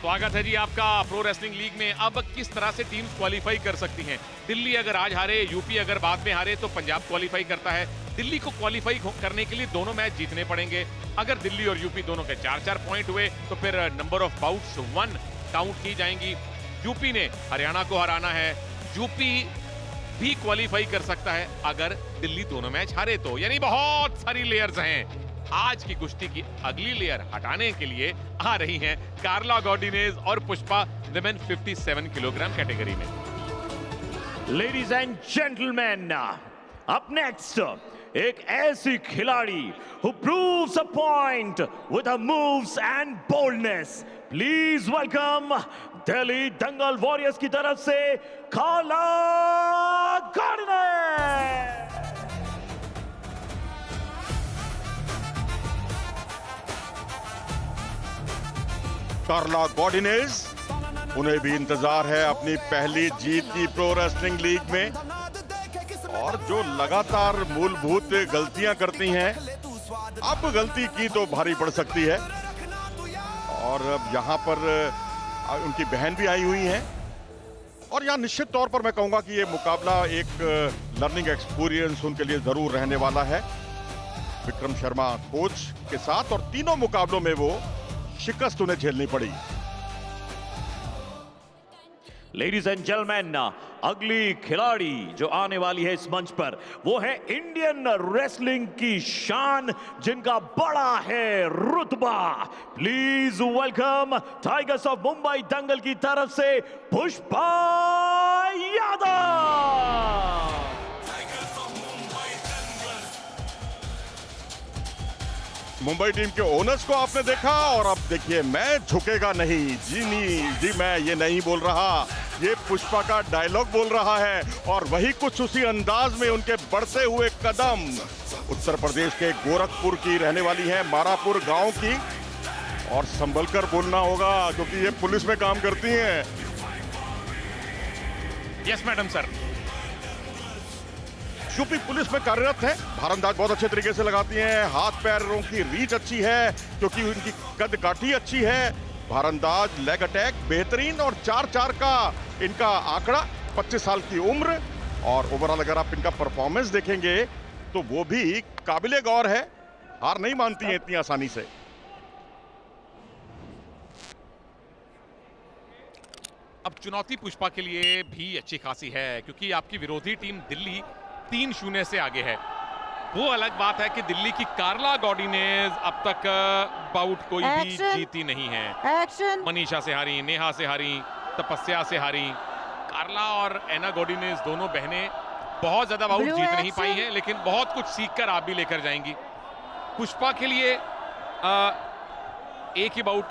स्वागत है जी आपका प्रो रेसलिंग लीग में। अब किस तरह से टीम्स क्वालिफाई कर सकती हैं? दिल्ली अगर आज हारे, यूपी अगर बाद में हारे तो पंजाब क्वालिफाई करता है। दिल्ली को क्वालिफाई करने के लिए दोनों मैच जीतने पड़ेंगे। अगर दिल्ली और यूपी दोनों के 4-4 पॉइंट हुए तो फिर नंबर ऑफ बाउट्स 1 काउंट की जाएंगी। यूपी ने हरियाणा को हराना है, यूपी भी क्वालिफाई कर सकता है अगर दिल्ली दोनों मैच हारे तो। यानी बहुत सारी लेयर्स हैं। आज की कुश्ती की अगली लेयर हटाने के लिए आ रही हैं कार्ला गॉर्डिनेज और पुष्पा विमेन 57 किलोग्राम कैटेगरी में। Ladies and gentleman, up next एक ऐसी खिलाड़ी who proves a point with her moves and boldness. Please welcome Delhi Dangal warriors की तरफ से कार्ला गॉर्डिनेज। कार्ला गॉर्डिनेज, उन्हें भी इंतजार है अपनी पहली जीत की प्रो रेसलिंग लीग में, और जो लगातार मूलभूत गलतियां करती हैं, अब गलती की तो भारी पड़ सकती है। और अब यहाँ पर उनकी बहन भी आई हुई हैं, और यहाँ निश्चित तौर पर मैं कहूँगा कि ये मुकाबला एक लर्निंग एक्सपीरियंस उनके लिए जरूर रहने वाला है। विक्रम शर्मा कोच के साथ, और तीनों मुकाबलों में वो शिकस्त उन्हें झेलनी पड़ी। लेडीज एंड जेंटलमैन, अगली खिलाड़ी जो आने वाली है इस मंच पर वो है इंडियन रेसलिंग की शान, जिनका बड़ा है रुतबा। Please welcome tigers of Mumbai Dangal की तरफ से पुष्पा यादव। मुंबई टीम के ओनर्स को आपने देखा, और अब देखिए मैं झुकेगा नहीं जी, मैं ये नहीं बोल रहा, ये पुष्पा का डायलॉग बोल रहा है, और वही कुछ उसी अंदाज में उनके बढ़ते हुए कदम। उत्तर प्रदेश के गोरखपुर की रहने वाली है, मारापुर गांव की, और संभल कर बोलना होगा क्योंकि ये पुलिस में काम करती हैं। Yes madam sir. UP police में कार्यरत है, भारंदाज बहुत अच्छे तरीके से लगाती हैं, हाथ पैरों की रीच अच्छी है क्योंकि उनकी कद काठी अच्छी है, भारंदाज लेग अटैक बेहतरीन, और 4-4 का इनका आंकड़ा, 25 साल की उम्र, और ओवरऑल अगर आप इनका परफॉर्मेंस देखेंगे तो वो भी काबिले गौर है। हार नहीं मानती हैं इतनी आसानी से। अब चुनौती पुष्पा के लिए भी अच्छी खासी है क्योंकि आपकी विरोधी टीम दिल्ली 3-0 से आगे है। वो अलग बात है कि दिल्ली की कार्ला गॉर्डिनेज अब तक बाउट कोई भी जीती नहीं है। मनीषा से हारी, नेहा से हारी, तपस्या से हारी। कार्ला और एना गॉर्डिनेज दोनों बहनें बहुत ज्यादा बाउट जीत नहीं पाई हैं, लेकिन बहुत कुछ सीखकर आप भी लेकर जाएंगी। पुष्पा के लिए एक ही बाउट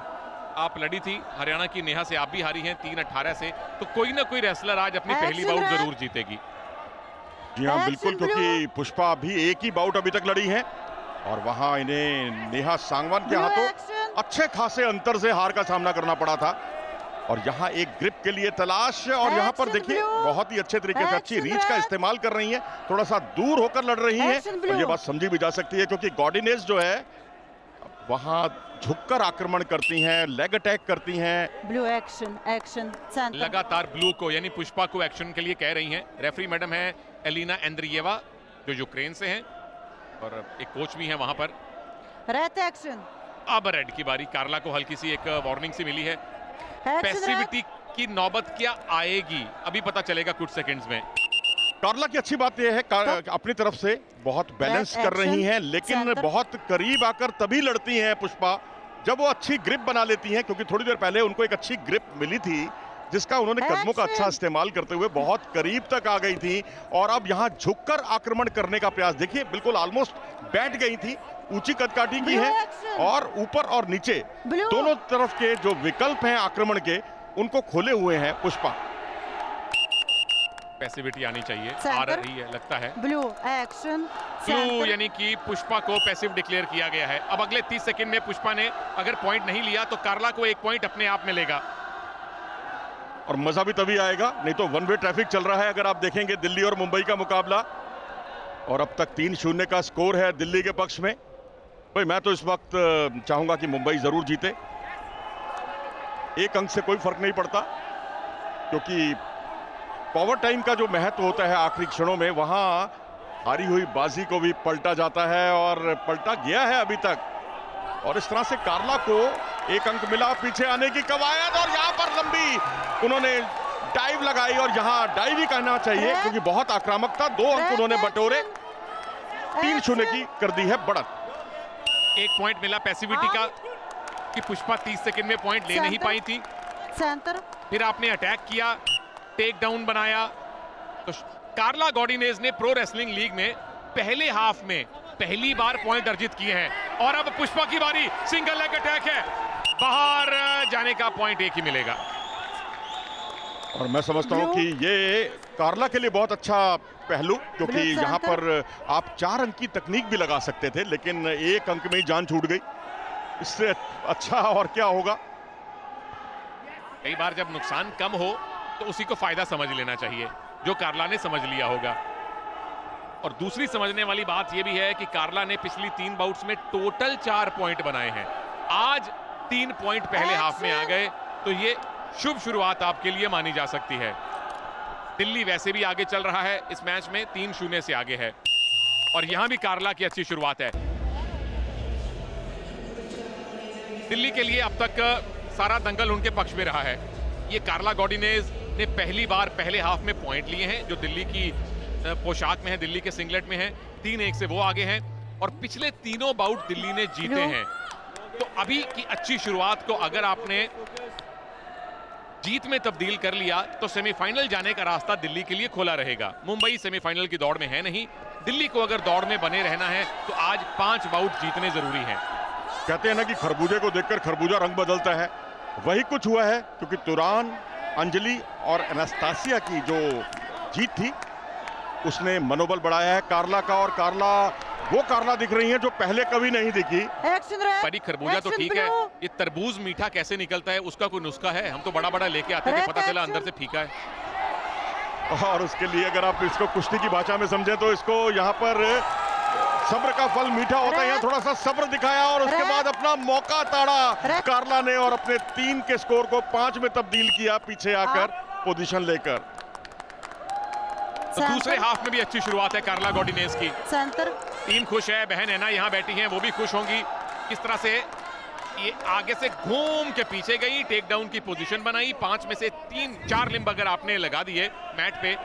आप लड़ी थी, हरियाणा की नेहा से आप भी हारी हैं 3-18 से, तो कोई ना कोई रेसलर आज अपनी पहली बाउट जरूर जीतेगी। जी हाँ बिल्कुल, क्योंकि पुष्पा भी एक ही बाउट अभी तक लड़ी है, और वहां इन्हें नेहा सांगवान के हाथों अच्छे खासे अंतर से हार का सामना करना पड़ा था। और यहाँ एक ग्रिप के लिए तलाश, और यहाँ पर देखिए बहुत ही अच्छे तरीके से अच्छी रीच का इस्तेमाल कर रही हैं, थोड़ा सा दूर होकर लड़ रही हैं, और ये बात समझी भी जा सकती है क्योंकि गॉर्डिनेज जो है वहां झुककर आक्रमण करती हैं, लेग अटैक करती हैं। ब्लू एक्शन लगातार ब्लू को यानी पुष्पा को एक्शन के लिए कह रही हैं। रेफरी मैडम है एलिना एंद्रियेवा जो यूक्रेन से हैं, और एक कोच भी हैं वहां पर। Red action. अब रेड की बारी, कार्ला को हल्की सी एक वार्निंग सी मिली है। पैसिविटी की नौबत क्या आएगी अभी पता चलेगा कुछ सेकंड्स में। कार्ला की अच्छी बात यह है अपनी तरफ से बहुत बैलेंस कर रही हैं, लेकिन बहुत करीब आकर तभी लड़ती हैं पुष्पा जब वो अच्छी ग्रिप बना लेती हैं, क्योंकि थोड़ी देर पहले उनको एक अच्छी ग्रिप मिली थी जिसका उन्होंने कदमों का अच्छा इस्तेमाल करते हुए बहुत करीब तक आ गई थी, और अब यहाँ झुककर आक्रमण करने का प्रयास देखिए, बिल्कुल ऑलमोस्ट बैठ गई थी। ऊंची कदकाठी की है, और ऊपर और नीचे दोनों तरफ के जो विकल्प हैं आक्रमण के, उनको खोले हुए हैं पुष्पा। पैसिविटी आनी चाहिए, आ रही है लगता है। Blue action. ब्लू यानी कि पुष्पा को पैसिव डिक्लेयर किया गया है। अब अगले 30 सेकंड में पुष्पा ने अगर पॉइंट नहीं लिया तो कार्ला को 1 पॉइंट अपने आप मिलेगा, और मजा भी तभी आएगा, नहीं तो वन वे ट्रैफिक चल रहा है। अगर आप देखेंगे दिल्ली और मुंबई का मुकाबला, और अब तक 3-0 का स्कोर है दिल्ली के पक्ष में। भाई मैं तो इस वक्त चाहूंगा कि मुंबई जरूर जीते। एक अंक से कोई फर्क नहीं पड़ता, क्योंकि पावर टाइम का जो महत्व होता है आखिरी क्षणों में, वहां हारी हुई बाजी को भी पलटा जाता है और पलटा गया है अभी तक। और इस तरह से कार्ला को एक अंक मिला, पीछे आने की कवायद, और यहां पर लंबी उन्होंने डाइव लगाई, और यहां डाइव ही कहना चाहिए क्योंकि बहुत आक्रामक था। 2 अंक उन्होंने बटोरे, 3-0 की कर दी है बढ़त। एक पॉइंट मिला पैसिविटी का कि पुष्पा 30 सेकंड में पॉइंट ले नहीं पाई थी। सेंटर फिर आपने अटैक किया, टेक डाउन बनाया। तो कार्ला गॉडिनेज ने प्रो रेसलिंग लीग में पहले हाफ में पहली बार पॉइंट अर्जित किए हैं। और अब पुष्पा की बारी, सिंगल लेग अटैक है, बाहर जाने का पॉइंट एक ही मिलेगा। और मैं समझता हूं कि ये कार्ला के लिए बहुत अच्छा पहलू, क्योंकि यहां पर आप 4 अंक की तकनीक भी लगा सकते थे, लेकिन 1 अंक में ही जान छूट गई। इससे अच्छा और क्या होगा। कई बार जब नुकसान कम हो तो उसी को फायदा समझ लेना चाहिए, जो कार्ला ने समझ लिया होगा। और दूसरी समझने वाली बात यह भी है कि कार्ला ने पिछली 3 बाउट्स में टोटल 4 पॉइंट बनाए हैं। आज 3 पॉइंट पहले हाफ में आ गए, तो ये शुभ शुरुआत आपके लिए मानी जा सकती है। दिल्ली वैसे भी आगे चल रहा है इस मैच में, 3-0 से आगे है, और यहां भी कार्ला की अच्छी शुरुआत है। दिल्ली के लिए अब तक सारा दंगल उनके पक्ष में रहा है। ये कार्ला गॉडिनेज ने पहली बार पहले हाफ में पॉइंट लिए हैं, जो दिल्ली की पोशाक में है, दिल्ली के सिंगलेट में है। 3-1 से वो आगे हैं, और पिछले तीनों बाउट दिल्ली ने जीते हैं। तो अभी की अच्छी शुरुआत को अगर आपने जीत में तब्दील कर लिया तो सेमीफाइनल जाने का रास्ता दिल्ली के लिए खोला रहेगा। मुंबई सेमीफाइनल की दौड़ में है नहीं, दिल्ली को अगर दौड़ में बने रहना है तो आज 5 बाउट जीतने जरूरी हैं। कहते हैं ना कि खरबूजे को देखकर खरबूजा रंग बदलता है, वही कुछ हुआ है, क्योंकि तुरान, अंजलि और एनास्तासिया की जो जीत थी उसने मनोबल बढ़ाया है कार्ला का। और कार्ला वो कार्ला दिख रही है जो पहले कभी नहीं दिखी। परी खरबूजा तो ठीक है, ये तरबूज मीठा कैसे निकलता है उसका कोई नुस्खा है? हम तो बड़ा बड़ा लेके आते थे, पता चला अंदर से फीका है। और उसके लिए अगर आप इसको कुश्ती की भाषा में समझे तो इसको यहाँ पर सब्र का फल मीठा होता है। यहाँ थोड़ा सा सब्र दिखाया और उसके बाद अपना मौका ताड़ा कार्ला ने, और अपने 3 के स्कोर को 5 में तब्दील किया, पीछे आकर पोजीशन लेकर। तो दूसरे हाफ में भी अच्छी शुरुआत है कार्ला गॉडिनेज की। सेंटर टीम खुश है, बहन है ना यहाँ बैठी हैं, वो भी खुश होंगी। किस तरह से ये आगे से घूम के पीछे गई, टेक डाउन की पोजीशन बनाई, 5 में से 3-4 लिंब अगर आपने लगा दिए मैट पे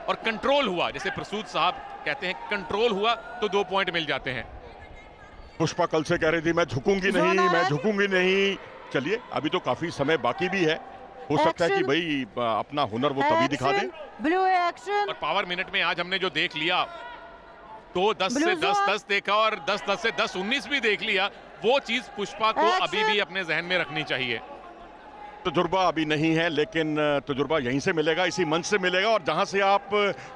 और कंट्रोल हुआ, जैसे प्रसूत साहब कहते हैं कंट्रोल हुआ, तो 2 पॉइंट मिल जाते हैं। पुष्पा कल से कह रही थी मैं झुकूंगी नहीं, मैं झुकूंगी नहीं। चलिए अभी तो काफी समय बाकी भी है, हो सकता है कि भाई अपना हुनर वो तभी दिखा दे। Blue action. और पावर मिनट में आज हमने जो देख लिया, तो 10 से 10-10 देखा और 10-10 से 10-19 भी देख लिया, वो चीज पुष्पा को अभी भी अपने जहन में रखनी चाहिए। तजुर्बा अभी नहीं है, लेकिन तजुर्बा यहीं से मिलेगा, इसी मंच से मिलेगा। और जहां से आप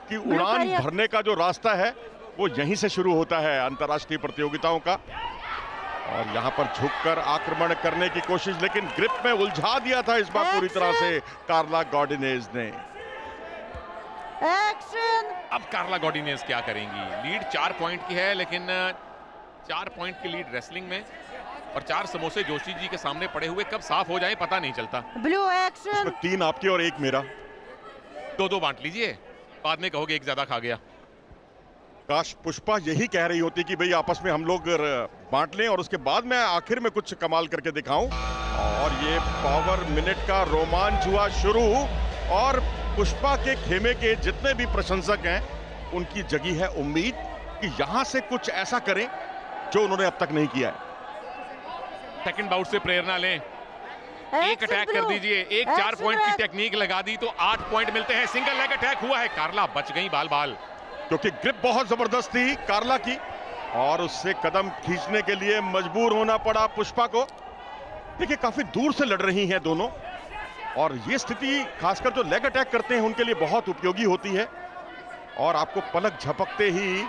की उड़ान भरने का जो रास्ता है वो यहीं से शुरू होता है अंतर्राष्ट्रीय प्रतियोगिताओं का। और यहां पर झुककर आक्रमण करने की कोशिश, लेकिन ग्रिप में उलझा दिया था इस बार पूरी तरह से कार्ला गॉडिनेज ने। एक्शन। अब कार्ला गॉडिनेज क्या करेंगी? लीड 4 पॉइंट की है, लेकिन 4 पॉइंट की लीड रेसलिंग में, और 4 समोसे जोशी जी के सामने पड़े हुए कब साफ हो जाए पता नहीं चलता। Blue action. 3 आपके और 1 मेरा। 2-2 बांट लीजिए, बाद में कहोगे एक ज्यादा खा गया। काश पुष्पा यही कह रही होती कि भाई आपस में हम लोग बांट लें और उसके बाद मैं आखिर में कुछ कमाल करके दिखाऊं। और ये पावर मिनट का रोमांच हुआ शुरू, और पुष्पा के खेमे के जितने भी प्रशंसक हैं उनकी जगी है उम्मीद कि यहां से कुछ ऐसा करें जो उन्होंने अब तक नहीं किया है। सेकंड बाउट से प्रेरणा लें, एक अटैक कर दीजिए, एक 4 पॉइंट की टेक्निक लगा दी तो 8 पॉइंट मिलते हैं। सिंगल लेग अटैक हुआ है, कार्ला बच गई बाल बाल, क्योंकि ग्रिप बहुत जबरदस्त थी कार्ला की, और उससे कदम खींचने के लिए मजबूर होना पड़ा पुष्पा को। देखिए काफी दूर से लड़ रही हैं दोनों, और ये स्थिति खासकर जो लेग अटैक करते हैं उनके लिए बहुत उपयोगी होती है, और आपको पलक झपकते ही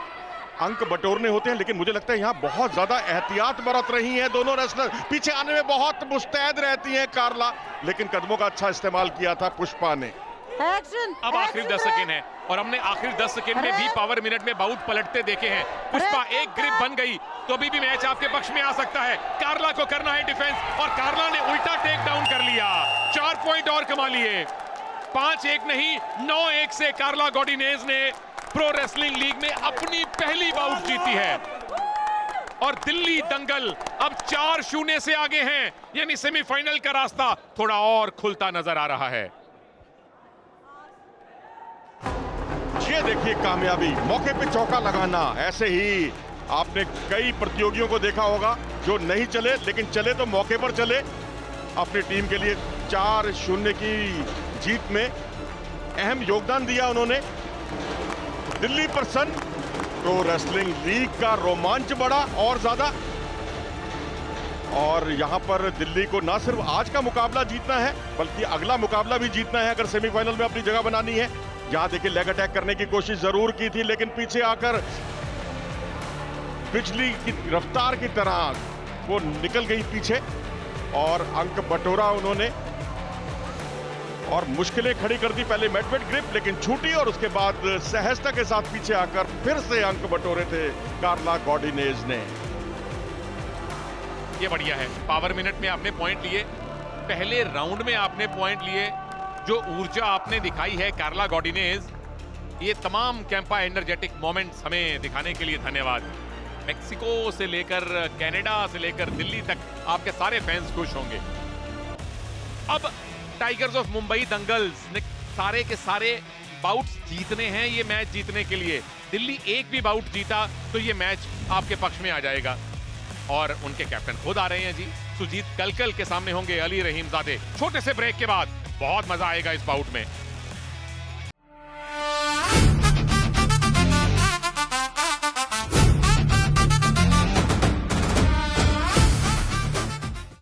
अंक बटोरने होते हैं। लेकिन मुझे लगता है यहाँ बहुत ज्यादा एहतियात बरत रही हैं दोनों रेसलर, पीछे आने में बहुत मुस्तैद रहती हैं कार्ला, लेकिन कदमों का अच्छा इस्तेमाल किया था पुष्पा ने। एक्शन। अब आखिरी 10 सेकेंड है, और हमने आखिरी 10 सेकेंड में भी पावर मिनट में बाउट पलटते देखे हैं। पुष्पा एक ग्रिप बन गई, तो अभी भी मैच आपके पक्ष में आ सकता है। कार्ला को करना है डिफेंस और कार्ला ने उल्टा टेक डाउन कर लिया। 4 पॉइंट और कमा लिए। 5-1 नहीं 9-1 से कार्ला गॉडिनेज ने प्रो रेसलिंग लीग में अपनी पहली बाउट जीती है और दिल्ली दंगल अब 4-0 से आगे हैं, यानी सेमीफाइनल का रास्ता थोड़ा और खुलता नजर आ रहा है। ये देखिए कामयाबी, मौके पे चौका लगाना। ऐसे ही आपने कई प्रतियोगियों को देखा होगा जो नहीं चले, लेकिन चले तो मौके पर चले। अपनी टीम के लिए 4-0 की जीत में अहम योगदान दिया उन्होंने। दिल्ली पर सन प्रो रेसलिंग लीग का रोमांच बढ़ा और ज्यादा, और यहां पर दिल्ली को ना सिर्फ आज का मुकाबला जीतना है बल्कि अगला मुकाबला भी जीतना है अगर सेमीफाइनल में अपनी जगह बनानी है। यहां देखिए लेग अटैक करने की कोशिश जरूर की थी, लेकिन पीछे आकर बिजली की रफ्तार की तरह वो निकल गई पीछे और अंक बटोरा उन्होंने और मुश्किलें खड़ी कर दी। पहले मेडवेट ग्रिप लेकिन छूटी और उसके बाद सहजता के साथ पीछे आकर फिर से अंक बटोरे थे कार्ला गॉडिनेज ने। ये बढ़िया है, पावर मिनट में आपने पॉइंट लिए, पहले राउंड में आपने पॉइंट लिए। जो ऊर्जा आपने दिखाई है कार्ला गॉडिनेज, ये तमाम कैंपा एनर्जेटिक मोमेंट्स हमें दिखाने के लिए धन्यवाद। मेक्सिको से लेकर कनाडा से लेकर दिल्ली तक आपके सारे फैंस खुश होंगे। अब टाइगर्स ऑफ मुंबई दंगल्स ने सारे के सारे बाउट्स जीतने हैं ये मैच जीतने के लिए। दिल्ली एक भी बाउट जीता तो ये मैच आपके पक्ष में आ जाएगा और उनके कैप्टन खुद आ रहे हैं जी। सुजीत कलकल के सामने होंगे अली रहीमजादे। छोटे से ब्रेक के बाद बहुत मजा आएगा इस बाउट में।